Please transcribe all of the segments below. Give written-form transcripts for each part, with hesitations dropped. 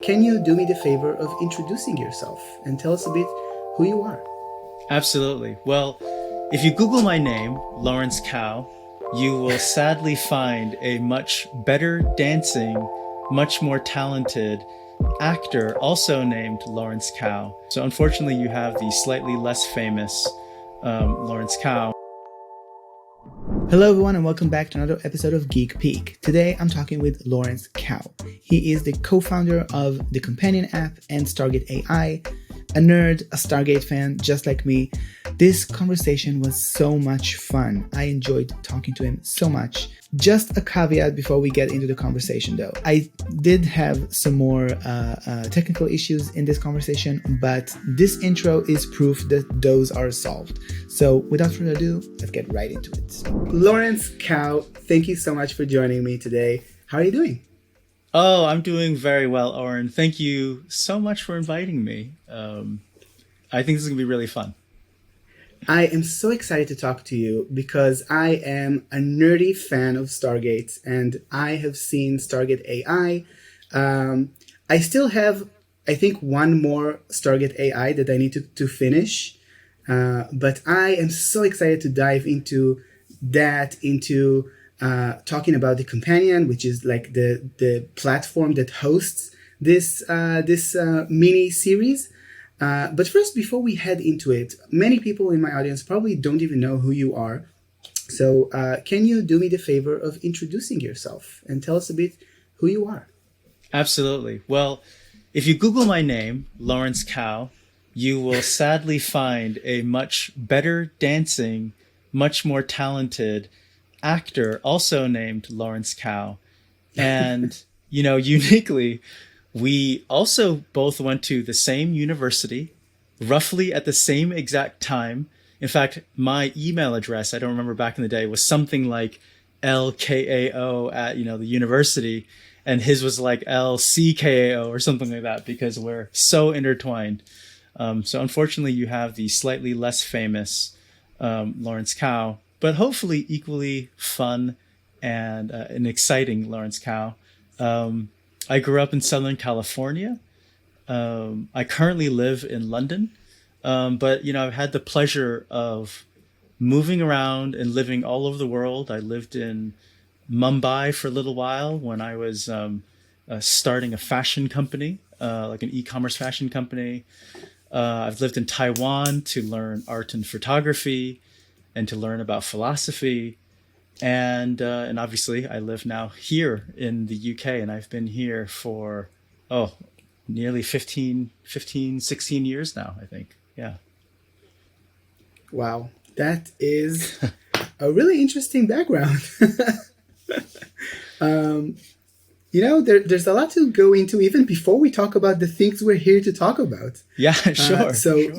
can you do me the favor of introducing yourself and tell us a bit who you are? Absolutely. Well, if you Google my name, Lawrence Kao, you will sadly find a much better dancing, much more talented actor also named Lawrence Kao. So unfortunately, you have the slightly less famous Lawrence Kao. Hello everyone and welcome back to another episode of Geek Peek. Today I'm talking with Lawrence Kao. He is the co-founder of the companion app and Stargate AI, a nerd, a Stargate fan just like me. This conversation was so much fun. I enjoyed talking to him so much. Just a caveat before we get into the conversation though. I did have some more technical issues in this conversation, but this intro is proof that those are solved. So without further ado, let's get right into it. Lawrence Kao, thank you so much for joining me today. How are you doing? Oh, I'm doing very well, Oren. Thank you so much for inviting me. I think this is going to be really fun. I am so excited to talk to you because I am a nerdy fan of Stargate and I have seen Stargate AI. I still have, I think, one more Stargate AI that I need to finish. But I am so excited to dive into that, into talking about the companion, which is like the platform that hosts this mini series. But first, before we head into it, many people in my audience probably don't even know who you are. So can you do me the favor of introducing yourself and tell us a bit who you are? Absolutely. Well, if you Google my name, Lawrence Kao, you will sadly find a much better dancing, much more talented actor also named Lawrence Kao. And, uniquely, we also both went to the same university, roughly at the same exact time. In fact, my email address, I don't remember back in the day, was something like LKAO at, the university. And his was like LCKAO or something like that because we're so intertwined. So unfortunately, you have the slightly less famous Lawrence Kao, but hopefully equally fun and an exciting Lawrence Kao. I grew up in Southern California. I currently live in London, but I've had the pleasure of moving around and living all over the world. I lived in Mumbai for a little while when I was starting a fashion company, like an e-commerce fashion company. I've lived in Taiwan to learn art and photography and to learn about philosophy. And obviously I live now here in the UK and I've been here for, nearly 16 years now, I think. Yeah. Wow. That is a really interesting background. There's a lot to go into even before we talk about the things we're here to talk about. Yeah, sure. Sure.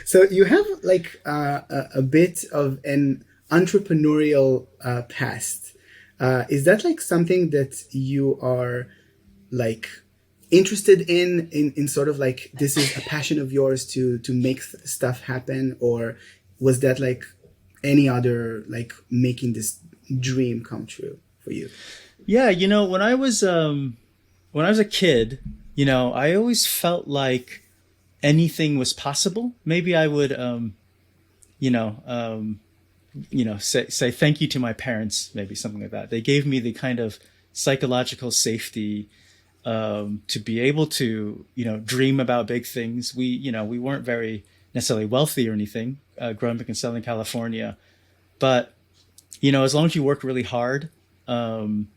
So you have like a bit of an entrepreneurial past. Is that like something that you are like interested in sort of like this is a passion of yours to make stuff happen, or was that like any other like making this dream come true for you? Yeah, when I was a kid, I always felt like anything was possible. Maybe I would say thank you to my parents, maybe something like that. They gave me the kind of psychological safety to be able to, dream about big things. We weren't very necessarily wealthy or anything growing up in Southern California, but, as long as you work really hard, and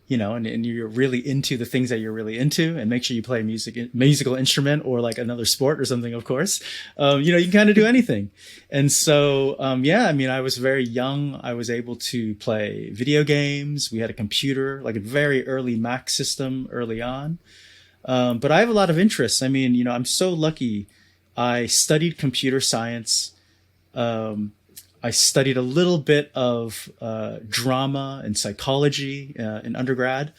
you're really into the things that you're really into and make sure you play a musical instrument or like another sport or something, of course, you can kind of do anything. And so, I was very young. I was able to play video games. We had a computer, like a very early Mac system early on. But I have a lot of interests. I'm so lucky. I studied computer science. I studied a little bit of drama and psychology in undergrad,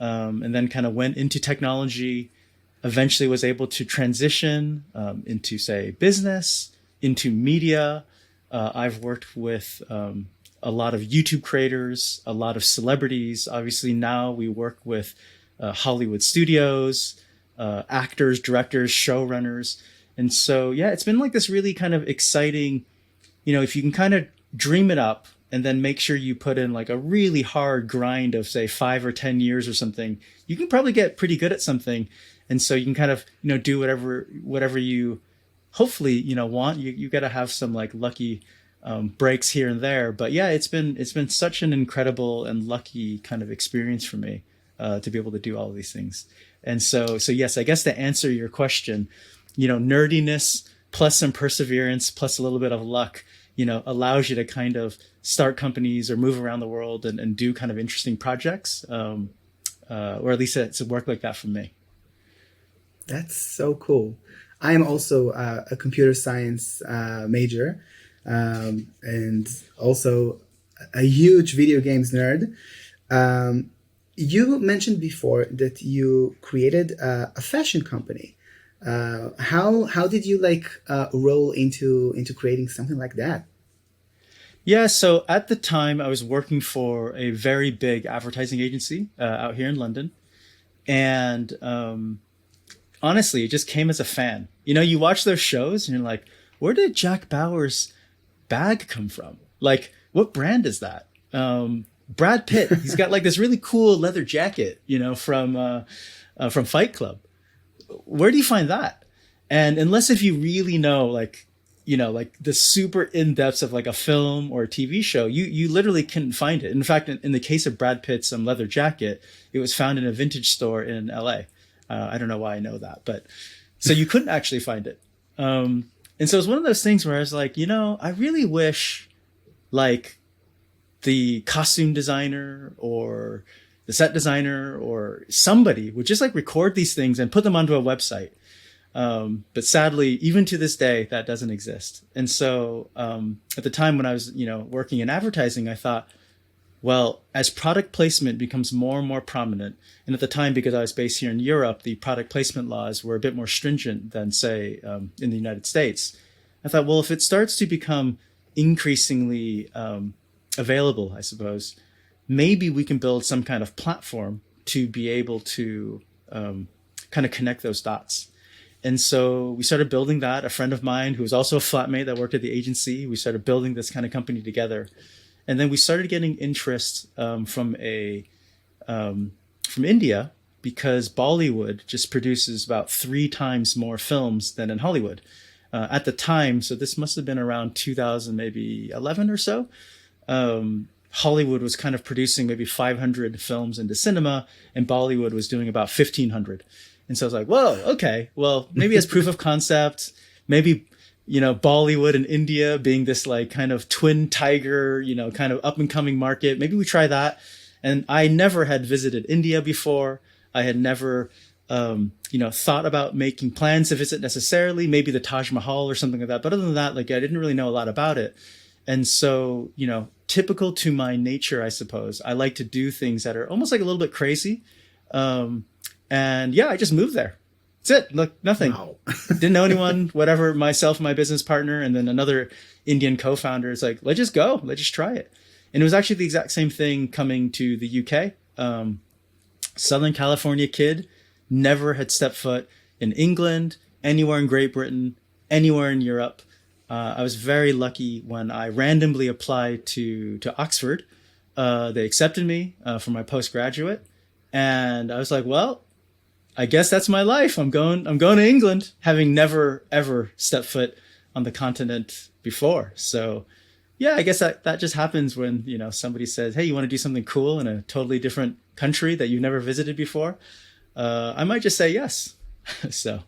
and then kind of went into technology, eventually was able to transition into, say, business, into media. I've worked with a lot of YouTube creators, a lot of celebrities. Obviously, now we work with Hollywood studios, actors, directors, showrunners. And so, yeah, it's been like this really kind of exciting, if you can kind of dream it up and then make sure you put in like a really hard grind of say 5 or 10 years or something, you can probably get pretty good at something. And so you can kind of, do whatever you hopefully, want. You got to have some like lucky breaks here and there. But yeah, it's been such an incredible and lucky kind of experience for me to be able to do all of these things. And so yes, I guess to answer your question, nerdiness plus some perseverance plus a little bit of luck, allows you to kind of start companies or move around the world and do kind of interesting projects, or at least it's worked like that for me. That's so cool. I am also a computer science major, and also a huge video games nerd. You mentioned before that you created a fashion company. How did you roll into creating something like that? Yeah, so at the time I was working for a very big advertising agency out here in London, and honestly, it just came as a fan. You watch those shows and you're like, where did Jack Bauer's bag come from? Like, what brand is that? Brad Pitt, he's got like this really cool leather jacket, from Fight Club. Where do you find that? And unless if you really know, like the super in depths of like a film or a TV show, you literally couldn't find it. In fact, in the case of Brad Pitt's leather jacket, it was found in a vintage store in LA. I don't know why I know that, but so you couldn't actually find it. And so it was one of those things where I was like, I really wish like the costume designer or the set designer or somebody would just like record these things and put them onto a website. But sadly, even to this day, that doesn't exist. And so at the time when I was, working in advertising, I thought, well, as product placement becomes more and more prominent, and at the time, because I was based here in Europe, the product placement laws were a bit more stringent than, say, in the United States. I thought, well, if it starts to become increasingly available, I suppose, maybe we can build some kind of platform to be able to kind of connect those dots. And so we started building that. A friend of mine who was also a flatmate that worked at the agency, we started building this kind of company together. And then we started getting interest from India, because Bollywood just produces about 3 times more films than in Hollywood. At the time, so this must have been around 2000, maybe 11 or so, Hollywood was kind of producing maybe 500 films into cinema, and Bollywood was doing about 1,500. And so I was like, whoa, okay, well, maybe as proof of concept, maybe, Bollywood and India being this like kind of twin tiger, kind of up and coming market, maybe we try that. And I never had visited India before. I had never, thought about making plans to visit necessarily, maybe the Taj Mahal or something like that. But other than that, like I didn't really know a lot about it. And so, typical to my nature, I suppose, I like to do things that are almost like a little bit crazy. And yeah, I just moved there. That's it. Look, nothing. Wow. Didn't know anyone, whatever, myself, my business partner, and then another Indian co-founder. It's like, let's just go. Let's just try it. And it was actually the exact same thing coming to the UK. Southern California kid, never had stepped foot in England, anywhere in Great Britain, anywhere in Europe. I was very lucky when I randomly applied to Oxford. They accepted me for my postgraduate. And I was like, well, I guess that's my life. I'm going to England, having never, ever stepped foot on the continent before. So yeah, I guess that just happens when, somebody says, hey, you want to do something cool in a totally different country that you've never visited before? I might just say yes. So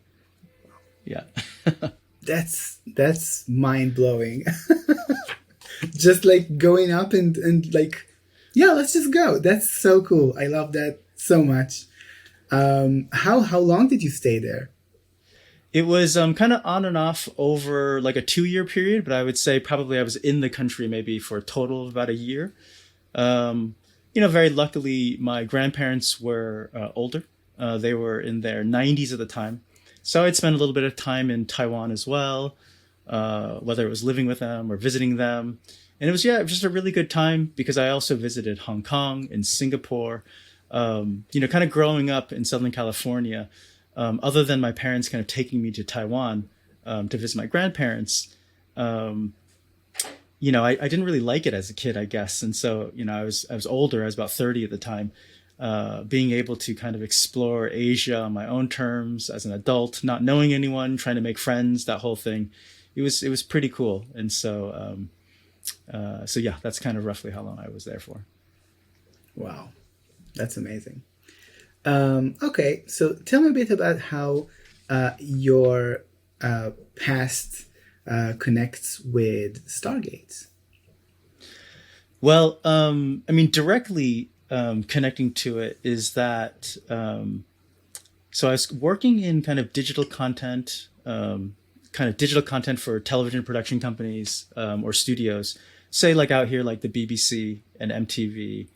yeah. That's mind blowing. Just like going up and like, yeah, let's just go. That's so cool. I love that so much. How long did you stay there? It was kind of on and off over like a 2-year period, but I would say probably I was in the country maybe for a total of about a year. Very luckily, my grandparents were older. They were in their 90s at the time. So I'd spend a little bit of time in Taiwan as well, whether it was living with them or visiting them. And it was just a really good time because I also visited Hong Kong and Singapore. Kind of growing up in Southern California, other than my parents kind of taking me to Taiwan to visit my grandparents, I didn't really like it as a kid, I guess. And so, I was older. I was about 30 at the time. Being able to kind of explore Asia on my own terms as an adult, not knowing anyone, trying to make friends, that whole thing, it was pretty cool. And so yeah, that's kind of roughly how long I was there for. Wow, that's amazing. Okay, so tell me a bit about how your past connects with Stargate. Well, directly connecting to it is that so I was working in kind of digital content for television production companies or studios, say like out here like the BBC and MTV.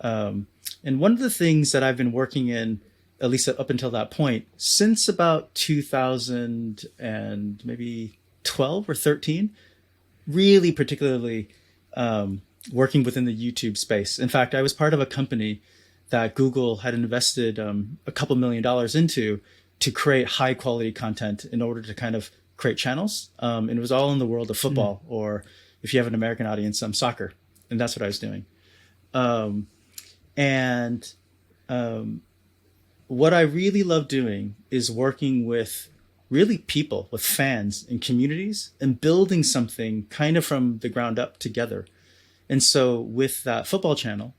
And one of the things that I've been working in, at least up until that point, since about 2000 and maybe 12 or 13, really particularly working within the YouTube space. In fact, I was part of a company that Google had invested a couple $1 million into to create high quality content in order to kind of create channels. And it was all in the world of football, or if you have an American audience, soccer. And that's what I was doing. And what I really love doing is working with really people, with fans and communities, and building something kind of from the ground up together. And so with that football channel,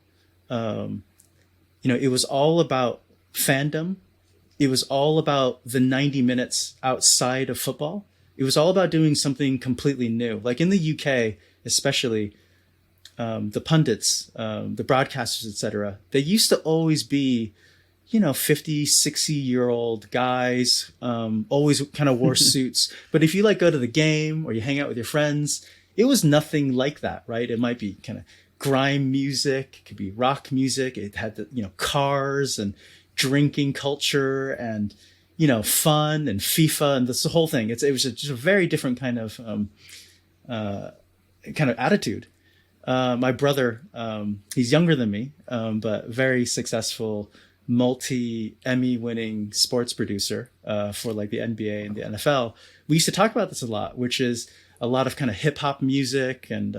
it was all about fandom. It was all about the 90 minutes outside of football. It was all about doing something completely new. Like in the UK, especially, the pundits, the broadcasters, etc., they used to always be, 50, 60-year-old guys, always kind of wore suits. But if you like go to the game or you hang out with your friends, it was nothing like that, right? It might be kind of grime music, it could be rock music. It had the, cars and drinking culture and, fun and FIFA and this whole thing. It was just a very different kind of attitude. My brother, he's younger than me, but very successful, multi-Emmy winning sports producer for like the NBA and the NFL. We used to talk about this a lot, which is a lot of kind of hip hop music and,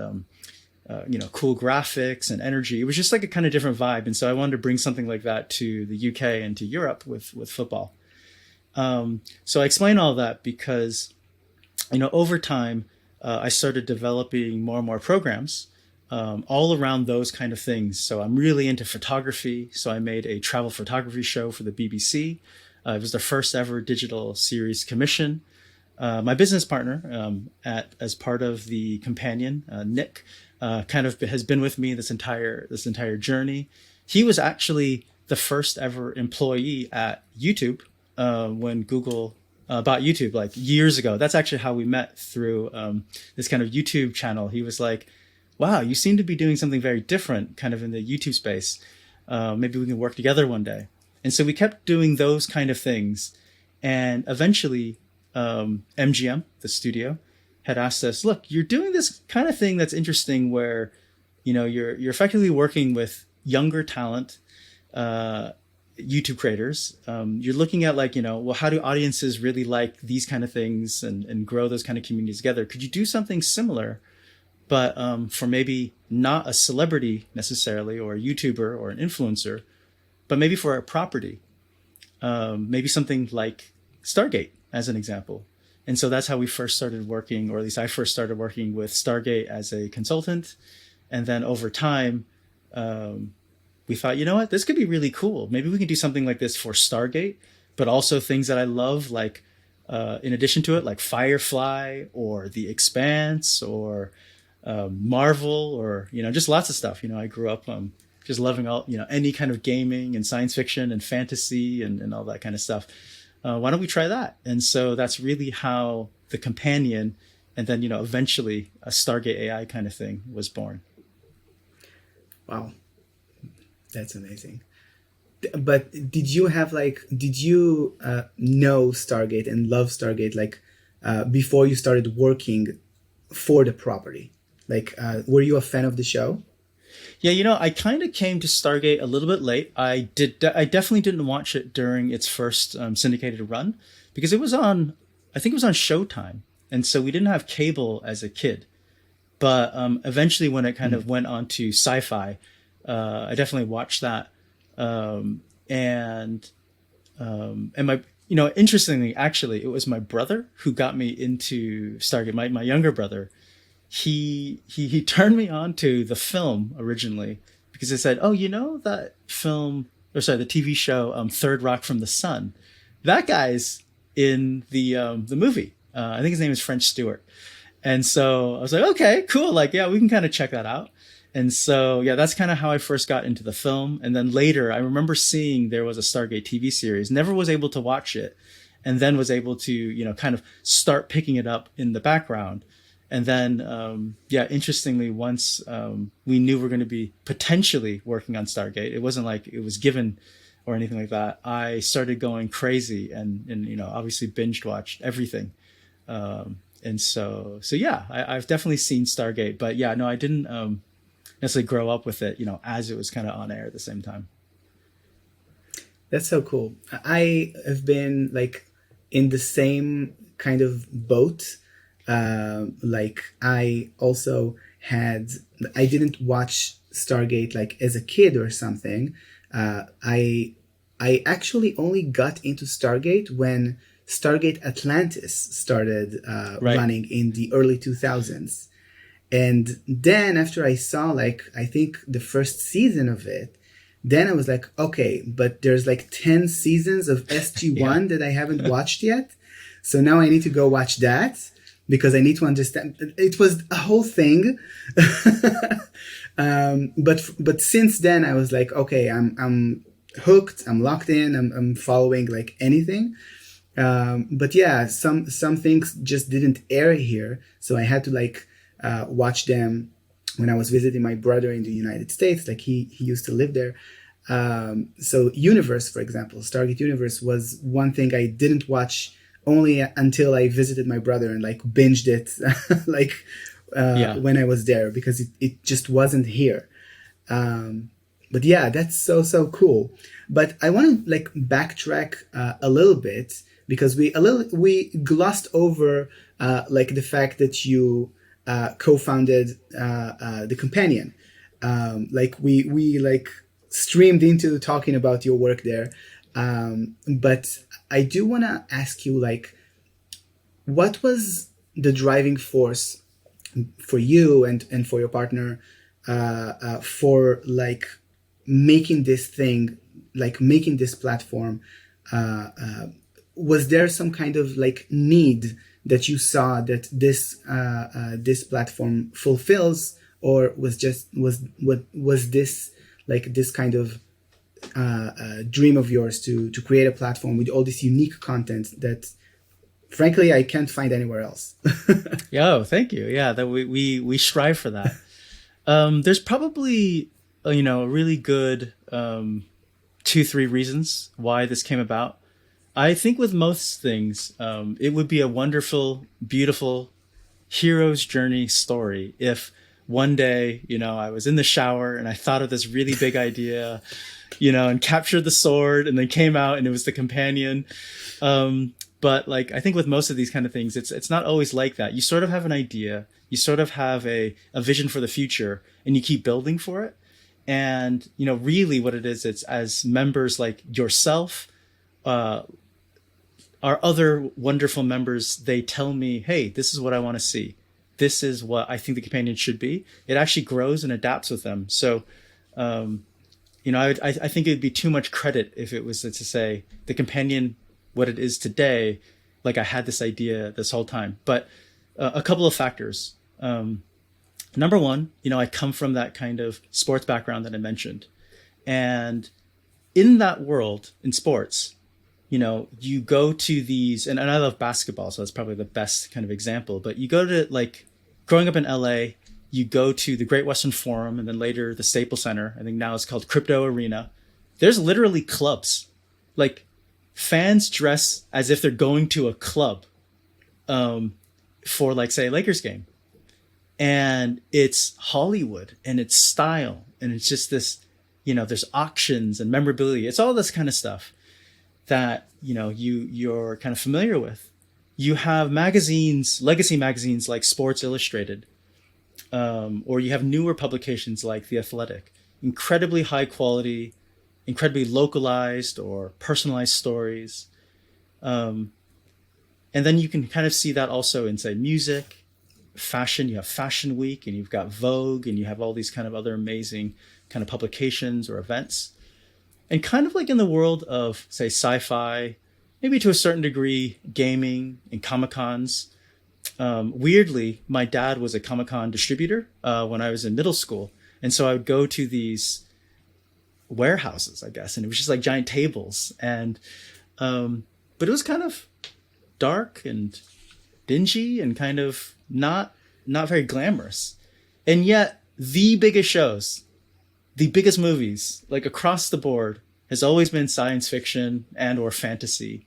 cool graphics and energy. It was just like a kind of different vibe. And so I wanted to bring something like that to the UK and to Europe with football. So I explain all that because, over time, I started developing more and more programs all around those kind of things. So I'm really into photography. So I made a travel photography show for the BBC. It was the first ever digital series commission. My business partner, as part of the companion, Nick, kind of has been with me this entire journey. He was actually the first ever employee at YouTube when Google bought YouTube like years ago. That's actually how we met, through this kind of YouTube channel. He was like, wow, you seem to be doing something very different kind of in the YouTube space. Maybe we can work together one day. And so we kept doing those kind of things. And eventually, MGM, the studio, had asked us, look, you're doing this kind of thing that's interesting where, you're effectively working with younger talent, YouTube creators. You're looking at like, well, how do audiences really like these kind of things and grow those kind of communities together? Could you do something similar, but for maybe not a celebrity necessarily, or a YouTuber or an influencer, but maybe for a property, maybe something like Stargate as an example. And so that's how we first started working, or at least I first started working with Stargate as a consultant. And then over time, we thought, you know what, this could be really cool. Maybe we can do something like this for Stargate, but also things that I love, like in addition to it, like Firefly or The Expanse or Marvel, or, just lots of stuff. I grew up just loving all, any kind of gaming and science fiction and fantasy and all that kind of stuff. Why don't we try that? And so that's really how the companion, and then, eventually a Stargate AI kind of thing was born. Wow, that's amazing. But did you know Stargate and love Stargate before you started working for the property? Were you a fan of the show? Yeah, I kind of came to Stargate a little bit late. I definitely didn't watch it during its first syndicated run because it was on. I think it was on Showtime, and so we didn't have cable as a kid. But eventually, when it kind Mm. of went on to Sci-Fi, I definitely watched that. Um, and and my, interestingly, actually, it was my brother who got me into Stargate. My younger brother, he turned me on to the film originally because he said, "Oh, you know that film, or sorry, the TV show, Third Rock from the Sun. That guy's in the movie. I think his name is French Stewart." And so I was like, "Okay, cool. Like, yeah, we can kind of check that out." And so, yeah, that's kind of how I first got into the film. And then later, I remember seeing there was a Stargate TV series. Never was able to watch it, and then was able to, kind of start picking it up in the background. And then, yeah, interestingly, once we knew we are going to be potentially working on Stargate, it wasn't like it was given or anything like that. I started going crazy and obviously binged watched everything. And so yeah, I've definitely seen Stargate, but yeah, no, I didn't necessarily grow up with it, as it was kind of on air at the same time. That's so cool. I have been like in the same kind of boat. Like I also had, I didn't watch Stargate like as a kid or something. I actually only got into Stargate when Stargate Atlantis started Right. running in the early 2000s. And then after I saw like I think the first season of it, then I was like, okay, but there's like 10 seasons of Yeah. SG1 that I haven't watched yet. So now I need to go watch that because I need to understand. It was a whole thing. But since then I was like, okay, I'm hooked. I'm locked in. I'm following like anything. But yeah, some things just didn't air here, so I had to like watch them when I was visiting my brother in the United States. Like he used to live there. So Universe, for example, Stargate Universe was one thing I didn't watch only until I visited my brother and like binged it like Yeah. when I was there because it just wasn't here. Um, but yeah, that's so cool. But I want to like backtrack a little bit because we glossed over like the fact that you co-founded the companion. Like we like streamed into talking about your work there. But I do want to ask you like what was the driving force for you and for your partner for like making this thing, like making this platform. Uh, uh, was there some kind of like need that you saw that this platform fulfills, or was was this like this kind of dream of yours to create a platform with all this unique content that frankly I can't find anywhere else? Yeah. Oh, thank you. Yeah. That we strive for that. There's probably, a really good, 2, 3 reasons why this came about. I think with most things, it would be a wonderful, beautiful hero's journey story if one day, I was in the shower and I thought of this really big idea, and captured the sword and then came out and it was the companion. But like I think with most of these kind of things, it's not always like that. You sort of have an idea, you sort of have a vision for the future, and you keep building for it. And really, what it is, it's as members like yourself, uh, our other wonderful members, they tell me, "Hey, this is what I want to see. This is what I think the companion should be." It actually grows and adapts with them. So, um, I think it'd be too much credit if it was to say the companion, what it is today, like I had this idea this whole time. But a couple of factors. Number one, I come from that kind of sports background that I mentioned. And in that world, in sports, you go to these, and I love basketball, so that's probably the best kind of example. But you go to like growing up in LA, you go to the Great Western Forum and then later the Staples Center. I think now it's called Crypto Arena. There's literally clubs. Like fans dress as if they're going to a club for like say a Lakers game. And it's Hollywood and it's style and it's just this, there's auctions and memorabilia. It's all this kind of stuff that, you're kind of familiar with. You have magazines, legacy magazines like Sports Illustrated, or you have newer publications like The Athletic, incredibly high quality, incredibly localized or personalized stories. And then you can kind of see that also in, say, music, fashion. You have Fashion Week, and you've got Vogue, and you have all these kind of other amazing kind of publications or events. And kind of like in the world of, say, sci-fi, maybe to a certain degree, gaming and Comic-Cons. Weirdly, my dad was a Comic-Con distributor when I was in middle school. And so I would go to these warehouses, I guess, and it was just like giant tables. And but it was kind of dark and dingy and kind of not very glamorous. And yet the biggest shows, the biggest movies, like across the board, has always been science fiction and or fantasy.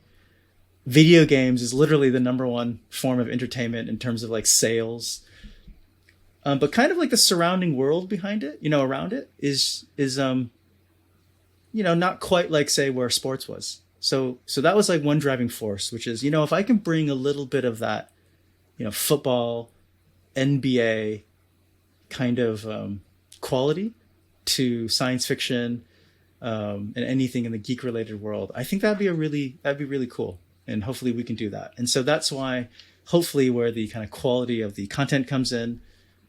Video games is literally the number one form of entertainment in terms of like sales. But kind of like the surrounding world behind it, around it is not quite like, say, where sports was. So that was like one driving force, which is, if I can bring a little bit of that, football, NBA kind of quality to science fiction and anything in the geek related world, I think that'd be really cool. And hopefully we can do that. And so that's why, hopefully, where the kind of quality of the content comes in,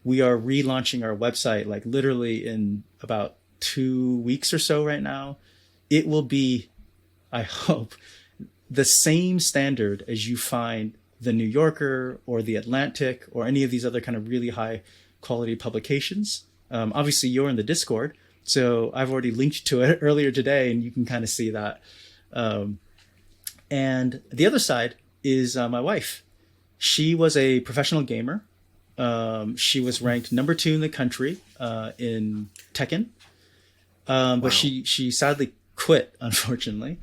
we are relaunching our website like literally in about 2 weeks or so right now. It will be, I hope, the same standard as you find the New Yorker or the Atlantic or any of these other kind of really high quality publications. Obviously, you're in the Discord, so I've already linked to it earlier today, and you can kind of see that. And the other side is my wife. She was a professional gamer. She was ranked number 2 in the country in Tekken. But she sadly quit, unfortunately,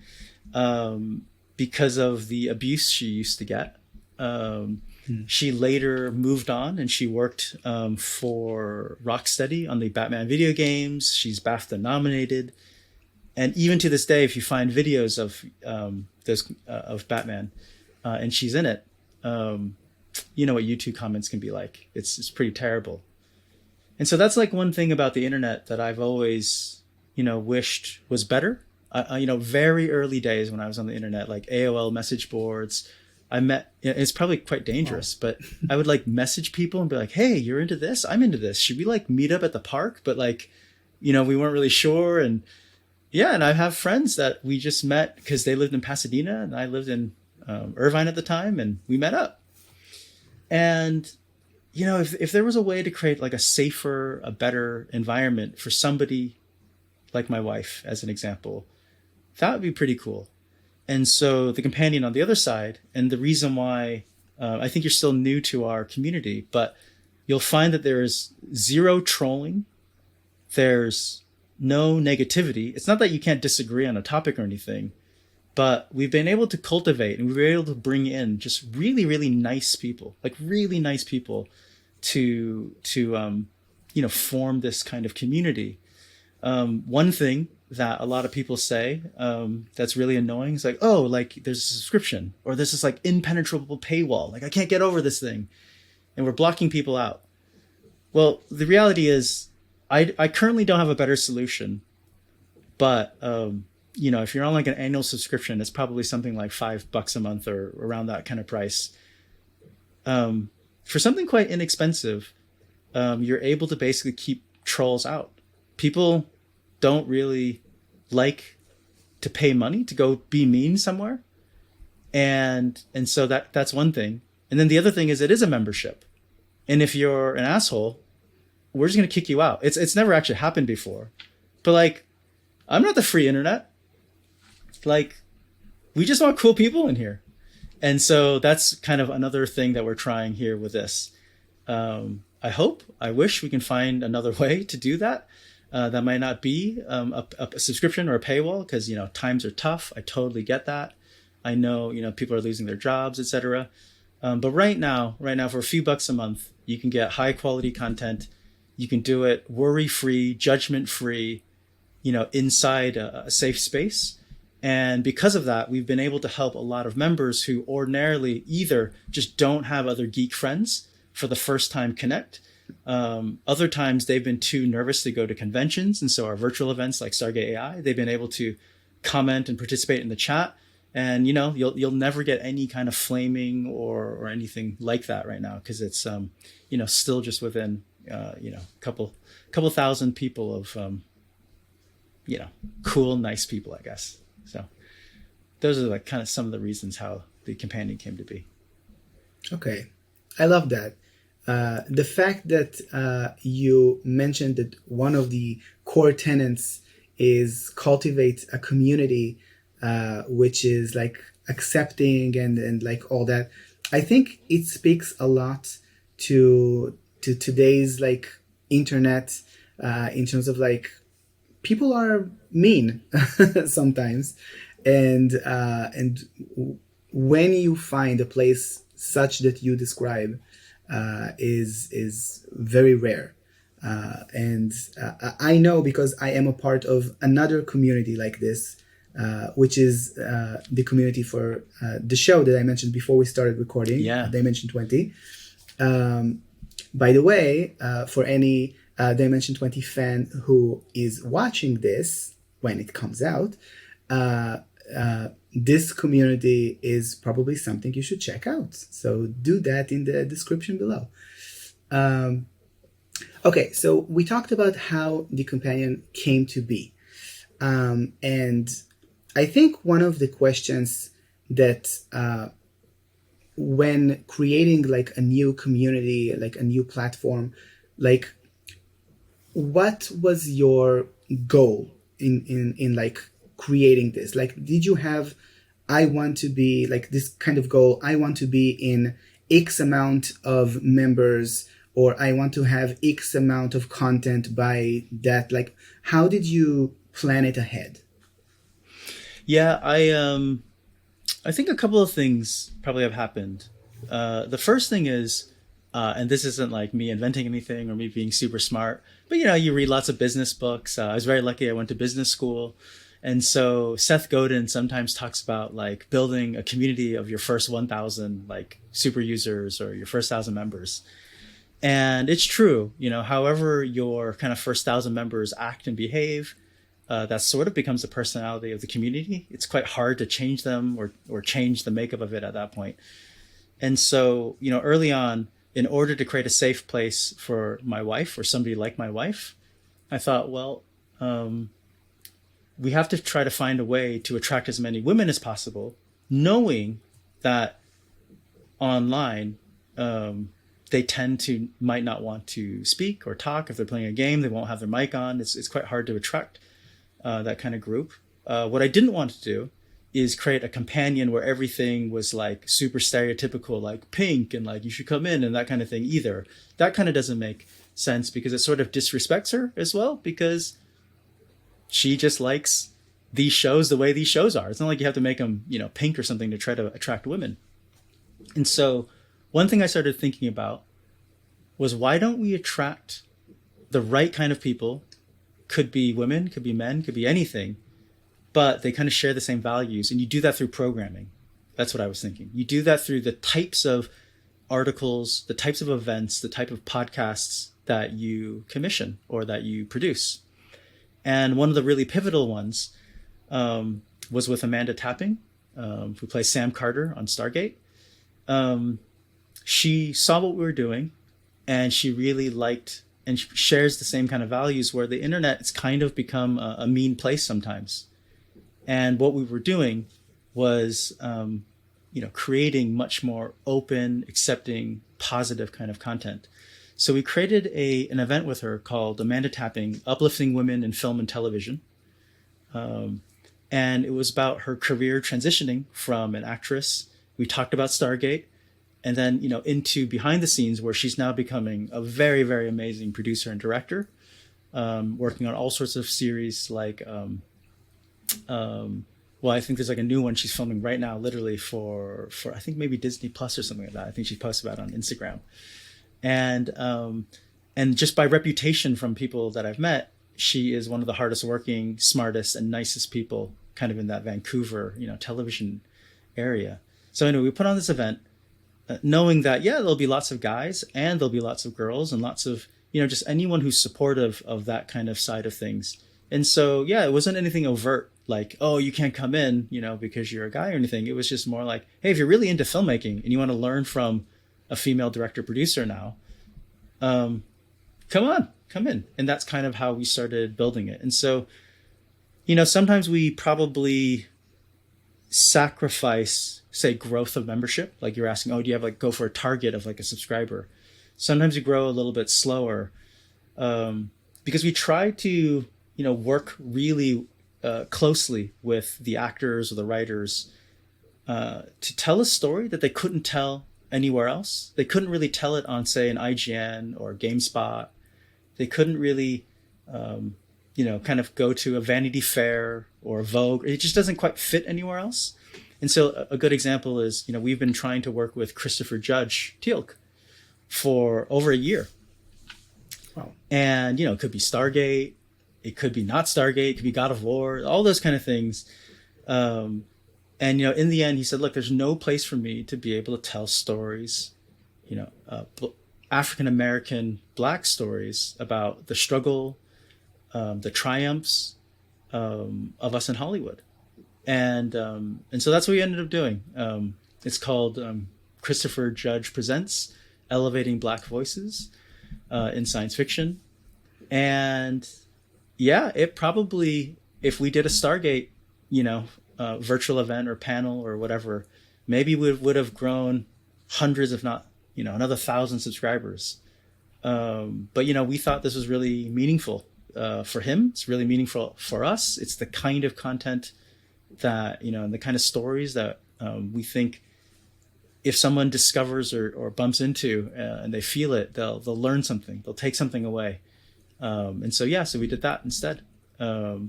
because of the abuse she used to get. She later moved on and she worked for Rocksteady on the Batman video games. She's BAFTA nominated. And even to this day, if you find videos of Batman and she's in it, you know what YouTube comments can be like. It's pretty terrible. And so that's like one thing about the internet that I've always, wished was better. Very early days when I was on the internet, like AOL message boards, I met, it's probably quite dangerous, but I would like message people and be like, hey, you're into this? I'm into this. Should we like meet up at the park? But like, we weren't really sure. And yeah, and I have friends that we just met because they lived in Pasadena and I lived in Irvine at the time, and we met up. And, if there was a way to create like a safer, a better environment for somebody like my wife, as an example, that would be pretty cool. And so the companion on the other side, and the reason why I think you're still new to our community, but you'll find that there is zero trolling. There's no negativity. It's not that you can't disagree on a topic or anything, but we've been able to cultivate and we've been able to bring in just really, really nice people, like really nice people to form this kind of community. One thing that a lot of people say that's really annoying is like, oh, like there's a subscription or there's this like impenetrable paywall. Like I can't get over this thing. And we're blocking people out. Well, the reality is I currently don't have a better solution. But, if you're on like an annual subscription, it's probably something like $5 a month or around that kind of price. For something quite inexpensive, you're able to basically keep trolls out. People don't really like to pay money to go be mean somewhere. And so that's one thing. And then the other thing is it is a membership. And if you're an asshole, we're just going to kick you out. It's never actually happened before. But like, I'm not the free internet. Like, we just want cool people in here. And so that's kind of another thing that we're trying here with this. I wish we can find another way to do that. That might not be a subscription or a paywall because, times are tough. I totally get that. I know, people are losing their jobs, etc. But right now, for a few bucks a month, you can get high quality content You can do it worry-free, judgment-free, inside a safe space. And because of that, we've been able to help a lot of members who ordinarily either just don't have other geek friends for the first time connect. Other times they've been too nervous to go to conventions. And so our virtual events like Stargate AI, they've been able to comment and participate in the chat. And, you'll never get any kind of flaming or anything like that right now, because it's, still just within, couple thousand people of, cool, nice people, I guess. So those are like kind of some of the reasons how the companion came to be. Okay. I love that. The fact that you mentioned that one of the core tenets is cultivate a community, which is like accepting and like all that. I think it speaks a lot to today's like internet, in terms of like people are mean sometimes, and when you find a place such that you describe, is very rare. And I know because I am a part of another community like this, which is the community for the show that I mentioned before we started recording, Yeah. Dimension 20. By the way, for any Dimension 20 fan who is watching this when it comes out, this community is probably something you should check out. So do that in the description below. Okay, so we talked about how the companion came to be. And I think one of the questions that when creating like a new community, like a new platform, like what was your goal in like creating this? Like, did you have, I want to be like this kind of goal, I want to be in X amount of members, or I want to have X amount of content by that? Like, how did you plan it ahead? Yeah, I think a couple of things probably have happened. The first thing is, and this isn't like me inventing anything or me being super smart, but you read lots of business books. I was very lucky. I went to business school. And so Seth Godin sometimes talks about like building a community of your first 1,000 like super users or your first 1,000 members. And it's true, however your kind of first 1,000 members act and behave, that sort of becomes the personality of the community. It's quite hard to change them or change the makeup of it at that point. And so, early on, in order to create a safe place for my wife or somebody like my wife, I thought, well, we have to try to find a way to attract as many women as possible, knowing that online, they might not want to speak or talk. If they're playing a game, they won't have their mic on. It's quite hard to attract that kind of group. What I didn't want to do is create a companion where everything was like super stereotypical, like pink and like you should come in and that kind of thing either. That kind of doesn't make sense because it sort of disrespects her as well, because she just likes these shows the way these shows are. It's not like you have to make them, pink or something to try to attract women. And so one thing I started thinking about was, why don't we attract the right kind of people? Could be women, could be men, could be anything, but they kind of share the same values. And you do that through programming. That's what I was thinking. You do that through the types of articles, the types of events, the type of podcasts that you commission or that you produce. And one of the really pivotal ones was with Amanda Tapping, who plays Sam Carter on Stargate. She saw what we were doing and she really liked and shares the same kind of values, where the internet has kind of become a mean place sometimes. And what we were doing was, creating much more open, accepting, positive kind of content. So we created an event with her called Amanda Tapping, Uplifting Women in Film and Television. And it was about her career transitioning from an actress. We talked about Stargate, and then, into behind the scenes, where she's now becoming a very, very amazing producer and director, working on all sorts of series like, I think there's like a new one she's filming right now, literally for I think maybe Disney Plus or something like that. I think she posts about it on Instagram. And And just by reputation from people that I've met, she is one of the hardest working, smartest, and nicest people kind of in that Vancouver, television area. So anyway, we put on this event knowing that, yeah, there'll be lots of guys and there'll be lots of girls and lots of, just anyone who's supportive of that kind of side of things. And so, yeah, it wasn't anything overt like, oh, you can't come in, because you're a guy or anything. It was just more like, hey, if you're really into filmmaking and you want to learn from a female director producer now, come in. And that's kind of how we started building it. And so, sometimes we probably sacrifice, say, growth of membership. Like you're asking, oh, do you have go for a target of a subscriber? Sometimes you grow a little bit slower because we try to, work really closely with the actors or the writers to tell a story that they couldn't tell anywhere else. They couldn't really tell it on, say, an IGN or GameSpot. They couldn't really, kind of go to a Vanity Fair or Vogue. It just doesn't quite fit anywhere else. And so a good example is, we've been trying to work with Christopher Judge Teal'c for over a year. Wow. And, it could be Stargate. It could be not Stargate. It could be God of War, all those kind of things. And, in the end, he said, look, there's no place for me to be able to tell stories, African-American Black stories about the struggle, the triumphs of us in Hollywood. And so that's what we ended up doing. It's called Christopher Judge Presents Elevating Black Voices in Science Fiction. And yeah, it probably, if we did a Stargate, virtual event or panel or whatever, maybe we would have grown hundreds, if not, another 1,000 subscribers. But, we thought this was really meaningful for him. It's really meaningful for us. It's the kind of content that, and the kind of stories that we think if someone discovers or bumps into and they feel it, they'll learn something. They'll take something away. And so, so we did that instead. So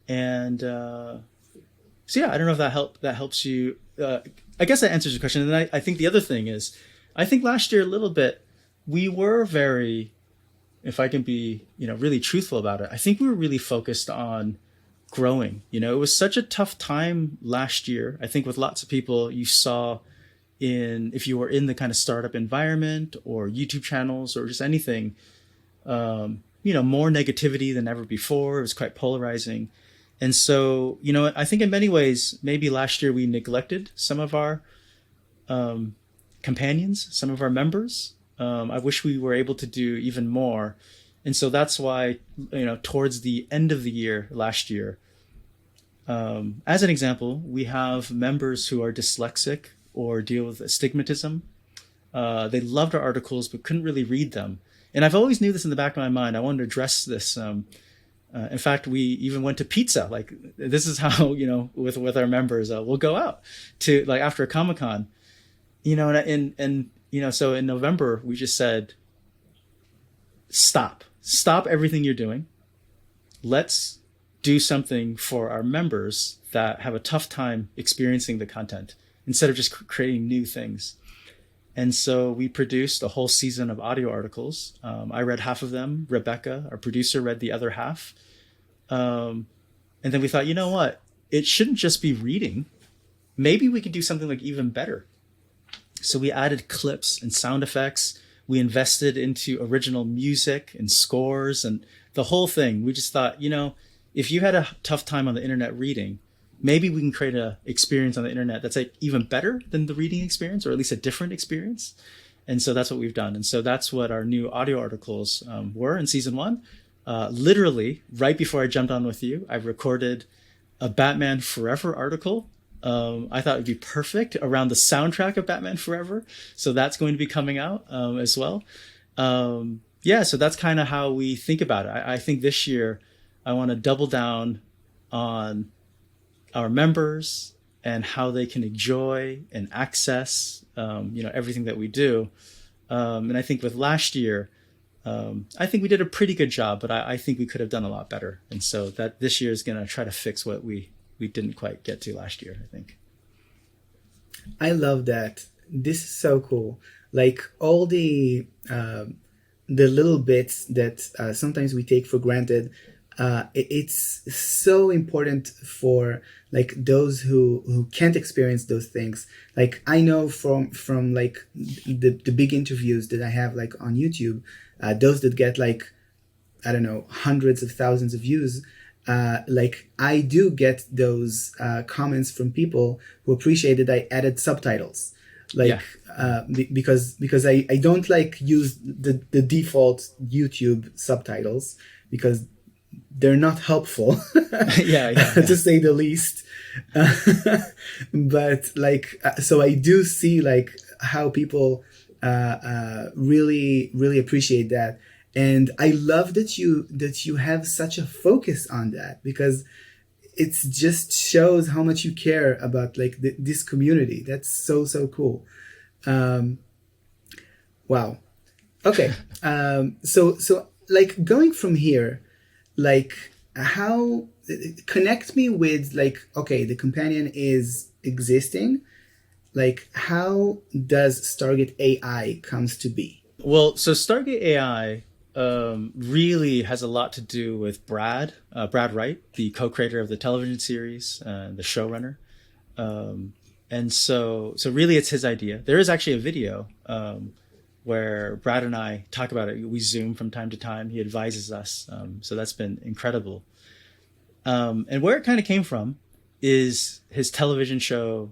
yeah, I don't know if that helps you. I guess that answers your question. And then I think the other thing is, I think last year a little bit, we were very, if I can be, really truthful about it, I think we were really focused on growing. It was such a tough time last year. I think with lots of people you saw if you were in the kind of startup environment or YouTube channels or just anything, more negativity than ever before. It was quite polarizing. And so, I think in many ways, maybe last year we neglected some of our companions, some of our members. I wish we were able to do even more. And so that's why, towards the end of the year, last year, as an example, we have members who are dyslexic or deal with astigmatism. They loved our articles, but couldn't really read them. And I've always knew this in the back of my mind. I wanted to address this. In fact, we even went to pizza. Like, this is how, with our members, we'll go out to, like, after a Comic-Con, so in November, we just said, stop everything you're doing. Let's do something for our members that have a tough time experiencing the content instead of just creating new things. And so we produced a whole season of audio articles. I read half of them. Rebecca, our producer, read the other half. And then we thought, you know what? It shouldn't just be reading. Maybe we could do something like even better. So we added clips and sound effects. We invested into original music and scores and the whole thing. We just thought, if you had a tough time on the internet reading, maybe we can create an experience on the internet that's like even better than the reading experience, or at least a different experience. And so that's what we've done. And so that's what our new audio articles were in season 1. Literally, right before I jumped on with you, I recorded a Batman Forever article. I thought it would be perfect around the soundtrack of Batman Forever. So that's going to be coming out as well. So that's kind of how we think about it. I think this year I want to double down on our members and how they can enjoy and access, everything that we do. And I think with last year, I think we did a pretty good job, but I think we could have done a lot better. And so that this year is going to try to fix what we didn't quite get to last year, I think. I love that. This is so cool. Like all the the little bits that sometimes we take for granted. It's so important for like those who can't experience those things. Like I know from like the big interviews that I have like on YouTube, those that get like, I don't know, hundreds of thousands of views. Like I do get those comments from people who appreciate that I added subtitles, Yeah. like because I don't like use the default YouTube subtitles because they're not helpful Yeah, yeah, yeah. to say the least. But like so I do see like how people really appreciate that, and I love that you have such a focus on that, because it just shows how much you care about like this community. That's so cool. um wow. Okay. So like going from here, like how, connect me with like, okay, the companion is existing, like how does Stargate AI comes to be? Well, so Stargate AI really has a lot to do with Brad Wright, the co-creator of the television series, the showrunner. And so really it's his idea. There is actually a video where Brad and I talk about it. We Zoom from time to time. He advises us. So that's been incredible. And where it kind of came from is his television show,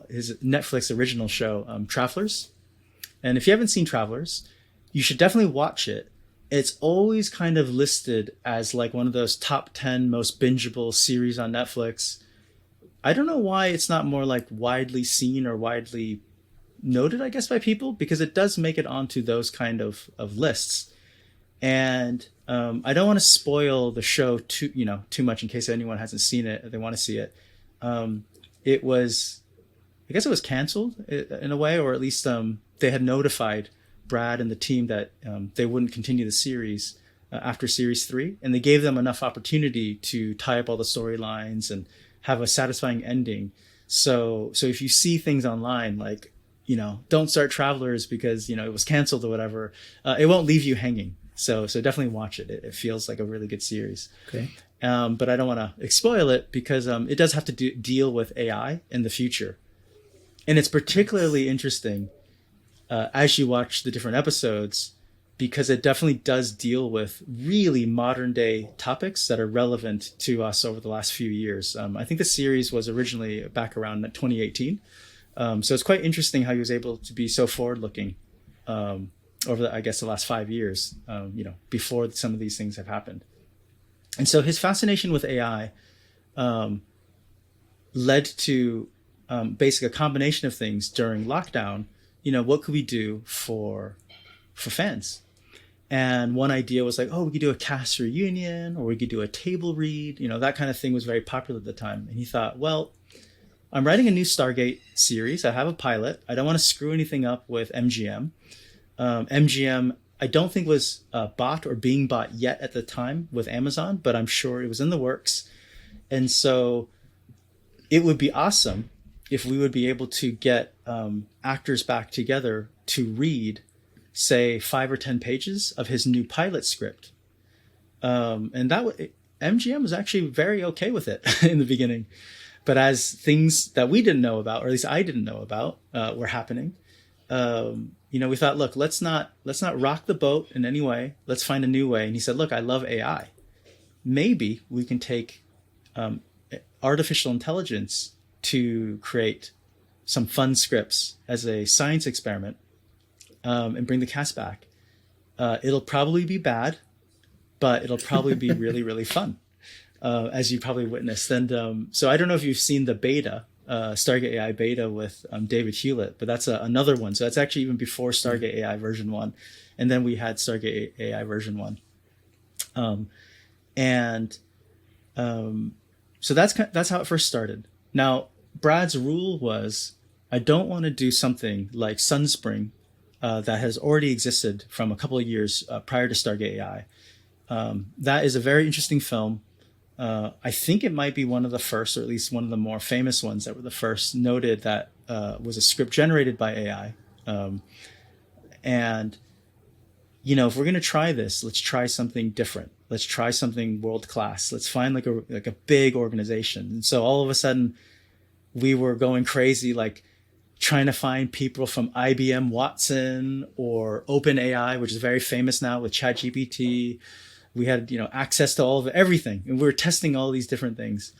his Netflix original show, Travelers. And if you haven't seen Travelers, you should definitely watch it. It's always kind of listed as like one of those top 10 most bingeable series on Netflix. I don't know why it's not more like widely seen or widely noted, I guess, by people, because it does make it onto those kind of lists. And I don't want to spoil the show too much in case anyone hasn't seen it or they want to see it. It was, I guess it was canceled in a way, or at least they had notified Brad and the team that they wouldn't continue the series after series 3, and they gave them enough opportunity to tie up all the storylines and have a satisfying ending. So if you see things online like, don't start Travelers because it was canceled or whatever, it won't leave you hanging. So definitely watch it. It feels like a really good series. Okay. But I don't want to spoil it because it does have to deal with AI in the future. And it's particularly interesting as you watch the different episodes, because it definitely does deal with really modern day topics that are relevant to us over the last few years. I think the series was originally back around 2018. So it's quite interesting how he was able to be so forward looking over I guess the last 5 years, before some of these things have happened. And so his fascination with AI led to basically a combination of things during lockdown. What could we do for fans? And one idea was like, oh, we could do a cast reunion, or we could do a table read. That kind of thing was very popular at the time. And he thought, well, I'm writing a new Stargate series. I have a pilot. I don't want to screw anything up with MGM. MGM, I don't think was bought or being bought yet at the time with Amazon, but I'm sure it was in the works. And so it would be awesome if we would be able to get actors back together to read, say, 5 or 10 pages of his new pilot script. And MGM was actually very okay with it in the beginning. But as things that we didn't know about, or at least I didn't know about, were happening, we thought, look, let's not rock the boat in any way. Let's find a new way. And he said, look, I love AI. Maybe we can take artificial intelligence to create some fun scripts as a science experiment, and bring the cast back. It'll probably be bad, but it'll probably be really, really fun, as you probably witnessed. And so I don't know if you've seen the beta, Stargate AI beta with David Hewlett, but that's another one. So that's actually even before Stargate AI version 1. And then we had Stargate AI version 1. So that's how it first started. Now, Brad's rule was, I don't want to do something like Sunspring that has already existed from a couple of years prior to Stargate AI. That is a very interesting film. I think it might be one of the first, or at least one of the more famous ones that were the first noted that was a script generated by AI. And if we're going to try this, let's try something different. Let's try something world class. Let's find like a big organization. And so all of a sudden we were going crazy, like trying to find people from IBM Watson or OpenAI, which is very famous now with ChatGPT. We had, access to all of everything, and we were testing all these different things.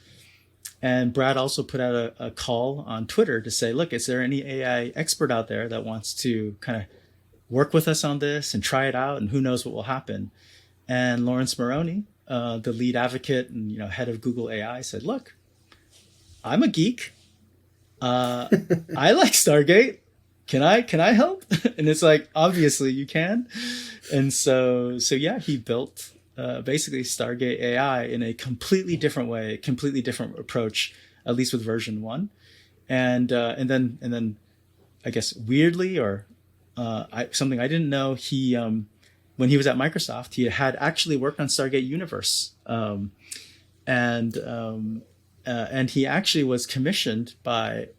And Brad also put out a call on Twitter to say, look, is there any AI expert out there that wants to kind of work with us on this and try it out, and who knows what will happen? And Lawrence Moroney, the lead advocate and head of Google AI, said, look, I'm a geek. I like Stargate. Can I help? And it's like, obviously you can. And so yeah, he built basically Stargate AI in a completely different way, completely different approach, at least with version 1. And then I guess weirdly, or something I didn't know, he when he was at Microsoft, he had actually worked on Stargate Universe, and he actually was commissioned by,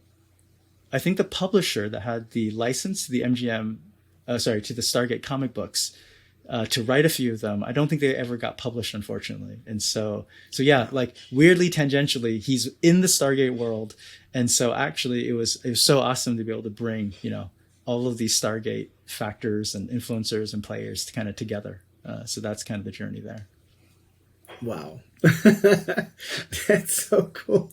I think, the publisher that had the license to the MGM, to the Stargate comic books, to write a few of them. I don't think they ever got published, unfortunately. And so yeah, like weirdly tangentially, he's in the Stargate world. And so actually it was so awesome to be able to bring, all of these Stargate factors and influencers and players to kind of together. So that's kind of the journey there. Wow. That's so cool.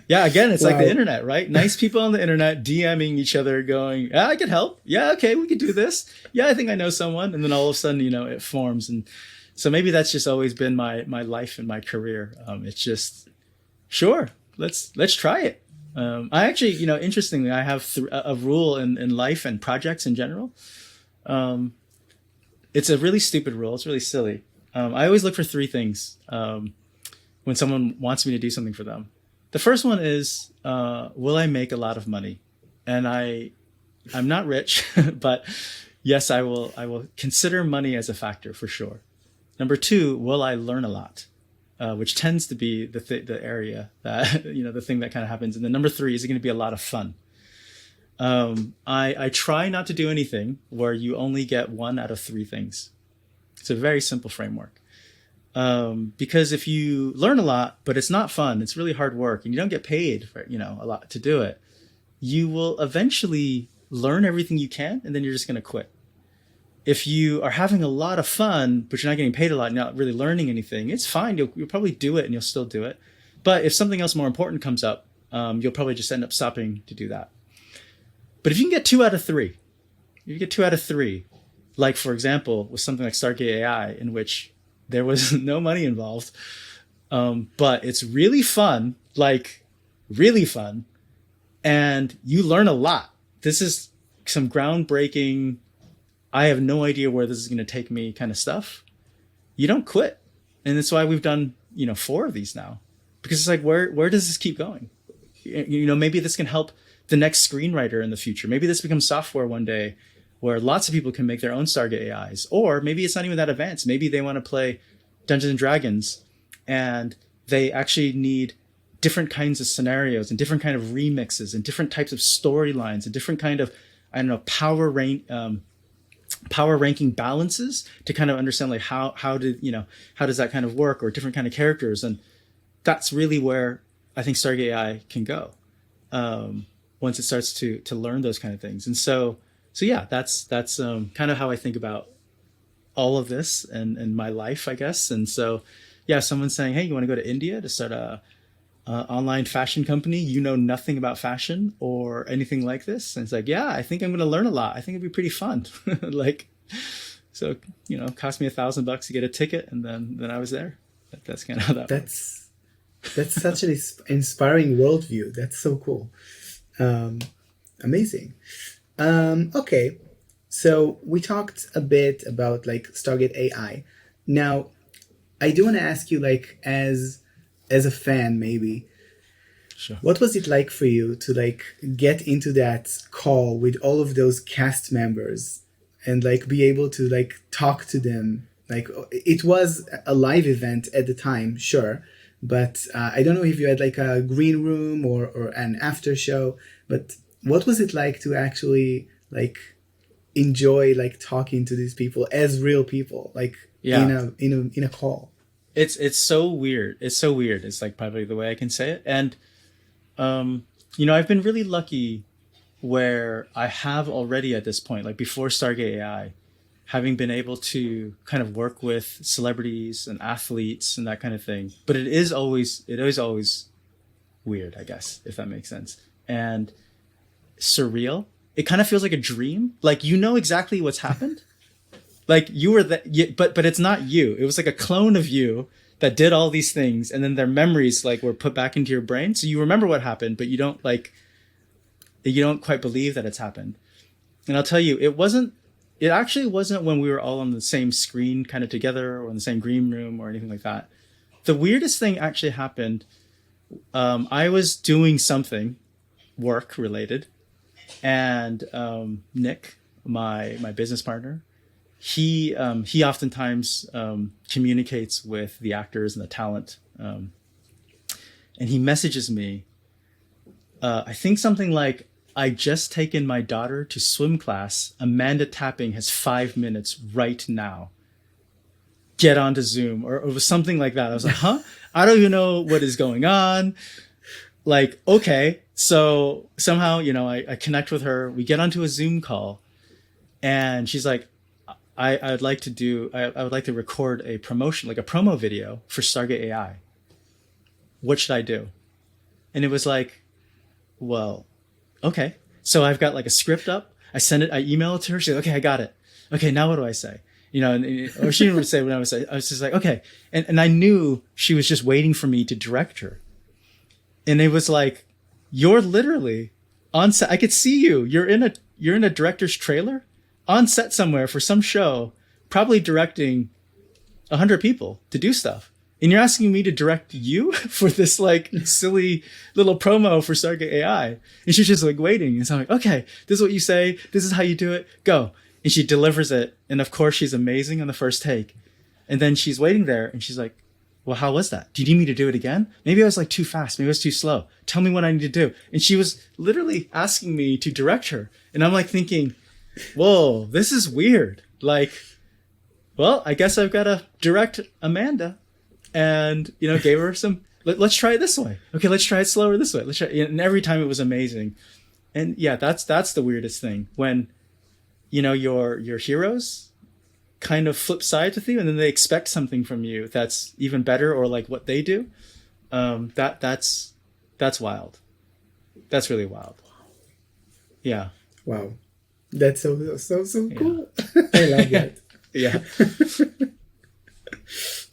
Yeah, again, it's like the internet, right? Nice people on the internet DMing each other going, I could help. Yeah, okay, we could do this. Yeah, I think I know someone. And then all of a sudden, it forms. And so maybe that's just always been my life and my career. It's just, sure, let's try it. I actually, interestingly, I have a rule in life and projects in general. It's a really stupid rule. It's really silly. I always look for 3 things when someone wants me to do something for them. The first one is, will I make a lot of money? And I'm not rich, but yes, I will consider money as a factor for sure. Number 2, will I learn a lot? Which tends to be the area that, the thing that kind of happens. And then number 3, is it going to be a lot of fun? I try not to do anything where you only get 1 out of 3 things. It's a very simple framework. Because if you learn a lot, but it's not fun, it's really hard work, and you don't get paid for, a lot to do it, you will eventually learn everything you can, and then you're just going to quit. If you are having a lot of fun, but you're not getting paid a lot, and not really learning anything, it's fine. You'll probably do it, and you'll still do it. But if something else more important comes up, you'll probably just end up stopping to do that. But if you can get 2 out of 3, like for example, with something like Stargate AI, in which there was no money involved, but it's really fun, like really fun, and you learn a lot. This is some groundbreaking, I have no idea where this is going to take me kind of stuff. You don't quit. And that's why we've done, 4 of these now, because it's like, where does this keep going? Maybe this can help the next screenwriter in the future. Maybe this becomes software one day where lots of people can make their own Stargate AIs. Or maybe it's not even that advanced. Maybe they want to play Dungeons and Dragons and they actually need different kinds of scenarios and different kind of remixes and different types of storylines and different kind of, power ranking balances to kind of understand like how does that kind of work, or different kind of characters. And that's really where I think Stargate AI can go once it starts to learn those kind of things. And so yeah, that's kind of how I think about all of this and my life, I guess. And so yeah, someone's saying, hey, you want to go to India to start a online fashion company? Nothing about fashion or anything like this. And it's like, yeah, I think I'm going to learn a lot. I think it'd be pretty fun. So cost me $1,000 to get a ticket, and then I was there. That's kind of how that works. That's such an inspiring worldview. That's so cool. Amazing. Okay. So we talked a bit about like Stargate AI. Now, I do want to ask you, like, as a fan, maybe, sure, what was it like for you to like get into that call with all of those cast members and like be able to like talk to them? Like, it was a live event at the time, sure, but I don't know if you had like a green room or an after show, but what was it like to actually like enjoy like talking to these people as real people, like in Yeah. a call. It's so weird. It's so weird. It's like probably the way I can say it. And I've been really lucky where I have already at this point, like before Stargate AI, having been able to kind of work with celebrities and athletes and that kind of thing. But it is always weird, I guess, if that makes sense. And surreal. It kind of feels like a dream. Like you know exactly what's happened. Like you were that, but it's not you. It was like a clone of you that did all these things, and then their memories like were put back into your brain. So you remember what happened, but you don't quite believe that it's happened. And I'll tell you, it actually wasn't when we were all on the same screen kind of together or in the same green room or anything like that. The weirdest thing actually happened. I was doing something work related, and Nick, my business partner, he oftentimes communicates with the actors and the talent, and he messages me. I think something like, "I just taken my daughter to swim class. Amanda Tapping has 5 minutes right now. Get onto Zoom," or it was something like that. I was like, "Huh? I don't even know what is going on." Like, okay. So somehow, I connect with her. We get onto a Zoom call, and she's like, I would like to record a promotion, like a promo video for Stargate AI. What should I do?" And it was like, well, okay. So I've got like a script up. I email it to her. She's like, "Okay, I got it. Okay, now what do I say?" Or she didn't say what I would say. I was just like, okay. And I knew she was just waiting for me to direct her. And it was like, you're literally on set. I could see you. You're in a director's trailer on set somewhere for some show, probably directing 100 people to do stuff. And you're asking me to direct you for this like silly little promo for Stargate AI. And she's just like waiting. And so I'm like, okay, this is what you say. This is how you do it. Go. And she delivers it. And of course she's amazing on the first take. And then she's waiting there and she's like, "Well, how was that? Do you need me to do it again? Maybe I was like too fast. Maybe I was too slow. Tell me what I need to do." And she was literally asking me to direct her. And I'm like thinking, whoa, this is weird. Like, well, I guess I've got to direct Amanda. And, gave her let's try it this way. Okay, let's try it slower this way. Let's try. And every time it was amazing. And yeah, that's the weirdest thing when, your heroes kind of flip sides with you, and then they expect something from you that's even better or like what they do. That's wild. That's really wild. Yeah. Wow, that's so cool. Yeah. I love that. Yeah.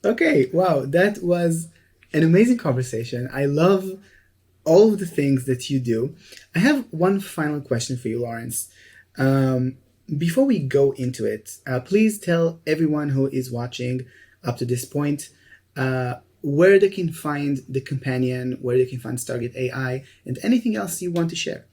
Okay, wow, that was an amazing conversation. I love all of the things that you do. I have one final question for you, Lawrence. Before we go into it, please tell everyone who is watching up to this point where they can find the companion, where they can find Stargate AI, and anything else you want to share.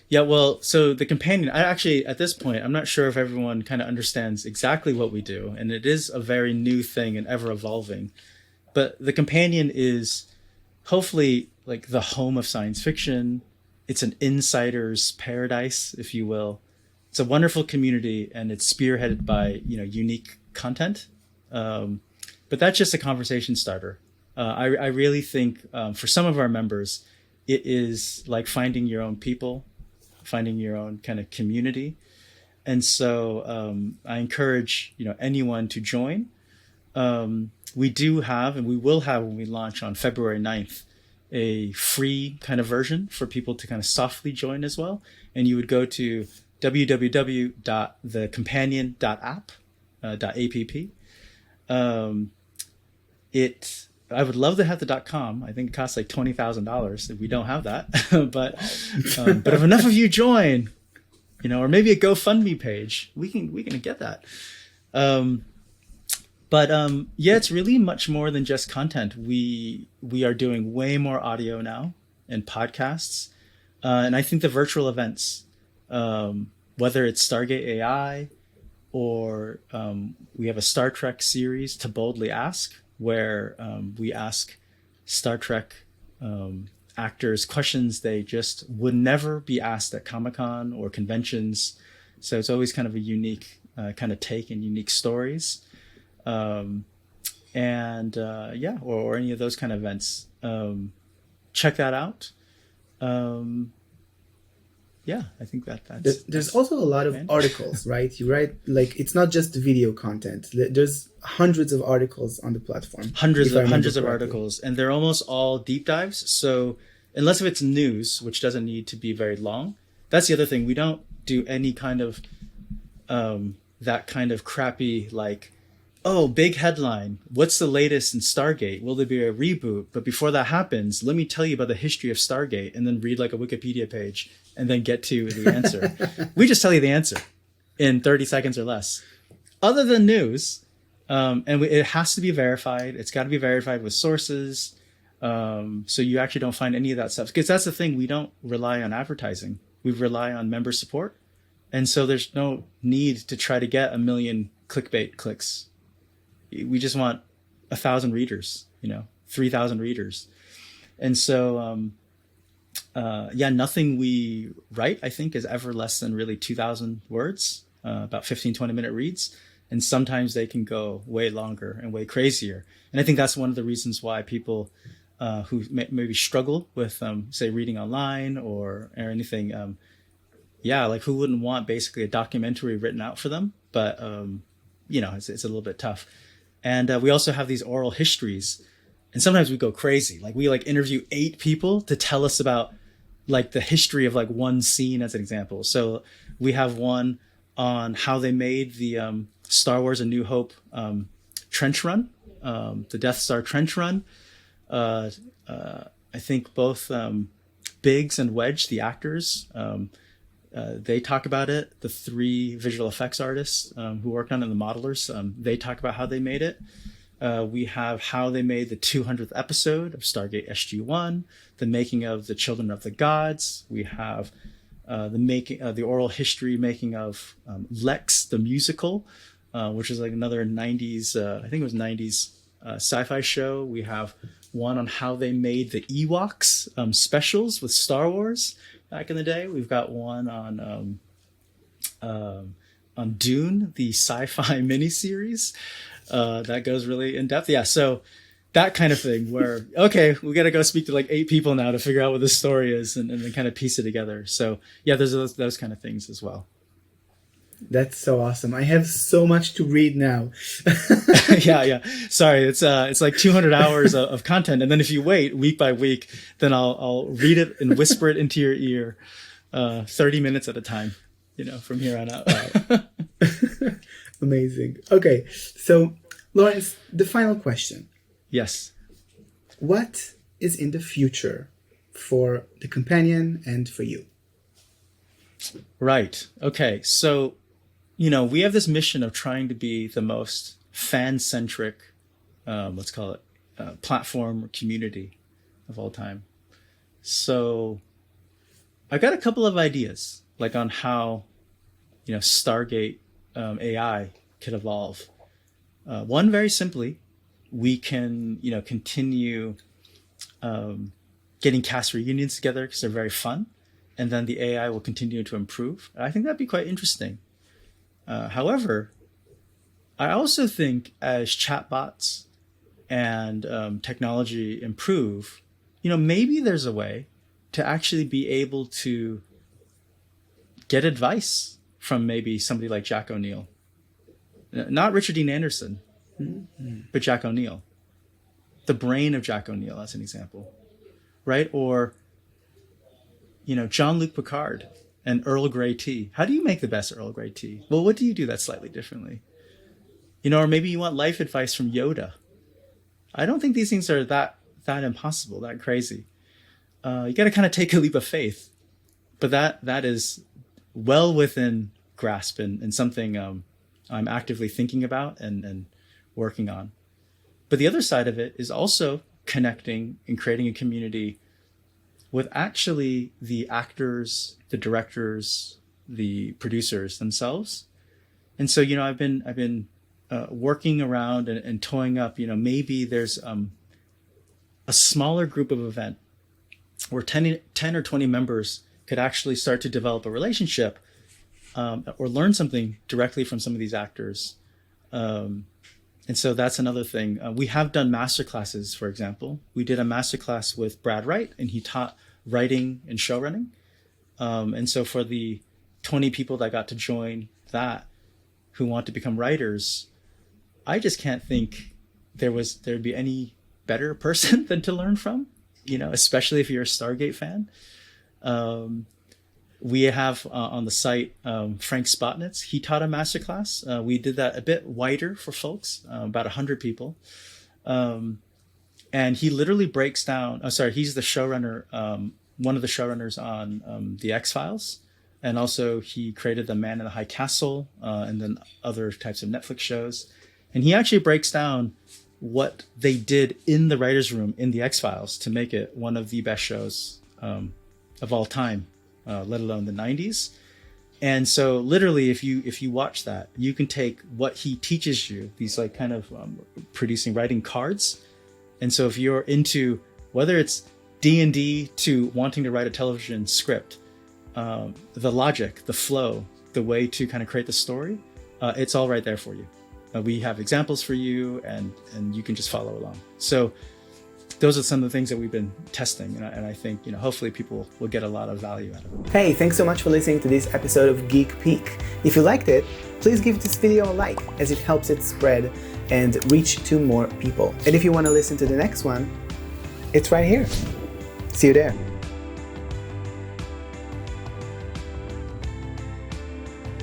Yeah, well, so the companion, I actually, at this point, I'm not sure if everyone kind of understands exactly what we do, and it is a very new thing and ever evolving. But the companion is hopefully like the home of science fiction. It's an insider's paradise, if you will. It's a wonderful community, and it's spearheaded by, unique content. But that's just a conversation starter. I really think for some of our members, it is like finding your own people, finding your own kind of community. And so I encourage, anyone to join. We do have, and we will have when we launch on February 9th, a free kind of version for people to kind of softly join as well. And you would go to www.thecompanion.app. I would love to have the .com. I think it costs like $20,000 if we don't have that. but if enough of you join, or maybe a GoFundMe page, we can get that. Yeah, it's really much more than just content. We are doing way more audio now and podcasts, and I think the virtual events, whether it's Stargate AI or we have a Star Trek series, To Boldly Ask, where we ask Star Trek actors questions they just would never be asked at Comic-Con or conventions. So it's always kind of a unique kind of take and unique stories. Um, and yeah, or any of those kind of events. Check that out. Um, yeah, I think There's that's also a lot of man. articles, right? You write, like, it's not just video content. There's hundreds of articles on the platform, if I remember Hundreds of correctly. articles, and they're almost all deep dives. So unless if it's news, which doesn't need to be very long, that's the other thing. We don't do any kind of that kind of crappy like, oh, big headline. What's the latest in Stargate? Will there be a reboot? But before that happens, let me tell you about the history of Stargate, and then read like a Wikipedia page and then get to the answer. We just tell you the answer in 30 seconds or less. Other than news, it has to be verified. It's got to be verified with sources. So you actually don't find any of that stuff. Because that's the thing. We don't rely on advertising. We rely on member support. And so there's no need to try to get 1 million clickbait clicks. We just want 1,000 readers, 3,000 readers. And so, yeah, nothing we write, I think, is ever less than really 2,000 words, about 15, 20-minute reads. And sometimes they can go way longer and way crazier. And I think that's one of the reasons why people who maybe struggle with, say, reading online or anything, yeah, like who wouldn't want basically a documentary written out for them? But, it's a little bit tough. And we also have these oral histories. And sometimes we go crazy. Like we like interview 8 people to tell us about like the history of like one scene as an example. So we have one on how they made the Star Wars A New Hope trench run, the Death Star trench run. I think both Biggs and Wedge, the actors, they talk about it. The 3 visual effects artists who worked on it, the modelers, they talk about how they made it. We have how they made the 200th episode of Stargate SG-1, the making of the Children of the Gods. We have the oral history making of Lex, the musical, which is like another 90s, I think it was 90s sci-fi show. We have one on how they made the Ewoks specials with Star Wars back in the day. We've got one on Dune, the sci-fi miniseries that goes really in depth. Yeah, so that kind of thing where, okay, we got to go speak to like 8 people now to figure out what this story is and then kind of piece it together. So yeah, there's those kind of things as well. That's so awesome. I have so much to read now. Yeah. Sorry, it's like 200 hours of content, and then if you wait week by week, then I'll read it and whisper it into your ear, 30 minutes at a time, from here on out. Amazing. Okay, so Lawrence, the final question. Yes. What is in the future for the companion and for you? Right. Okay. So, we have this mission of trying to be the most fan-centric, let's call it, platform or community of all time. So I got a couple of ideas, like on how, Stargate AI could evolve. One, very simply, we can, continue getting cast reunions together because they're very fun. And then the AI will continue to improve. I think that'd be quite interesting. However, I also think as chatbots and technology improve, maybe there's a way to actually be able to get advice from maybe somebody like Jack O'Neill. Not Richard Dean Anderson, but Jack O'Neill. The brain of Jack O'Neill, as an example. Right? Or, Jean-Luc Picard and Earl Grey tea. How do you make the best Earl Grey tea? Well, what do you do that's slightly differently? Or maybe you want life advice from Yoda. I don't think these things are that impossible, that crazy. You got to kind of take a leap of faith. But that is well within grasp and something I'm actively thinking about and working on. But the other side of it is also connecting and creating a community with actually the actors, the directors, the producers themselves. And so, I've been working around and toying up, maybe there's a smaller group of event where 10 or 20 members could actually start to develop a relationship or learn something directly from some of these actors. And so that's another thing. We have done master classes, for example. We did a master class with Brad Wright, and he taught writing and show running. And so for the 20 people that got to join that who want to become writers, I just can't think there'd be any better person than to learn from, especially if you're a Stargate fan. We have on the site Frank Spotnitz. He taught a masterclass. We did that a bit wider for folks, about 100 people. And he literally breaks down, he's the showrunner, one of the showrunners on The X-Files. And also he created The Man in the High Castle and then other types of Netflix shows. And he actually breaks down what they did in the writer's room in The X-Files to make it one of the best shows of all time. Let alone the 90s. And so literally if you watch that, you can take what he teaches you, these like kind of producing writing cards. And so if you're into whether it's D&D to wanting to write a television script, the logic, the flow, the way to kind of create the story, it's all right there for you. We have examples for you and you can just follow along. So those are some of the things that we've been testing, and I think hopefully people will get a lot of value out of it. Hey, thanks so much for listening to this episode of Geek Peek. If you liked it, please give this video a like, as it helps it spread and reach to more people. And if you want to listen to the next one, it's right here. See you there.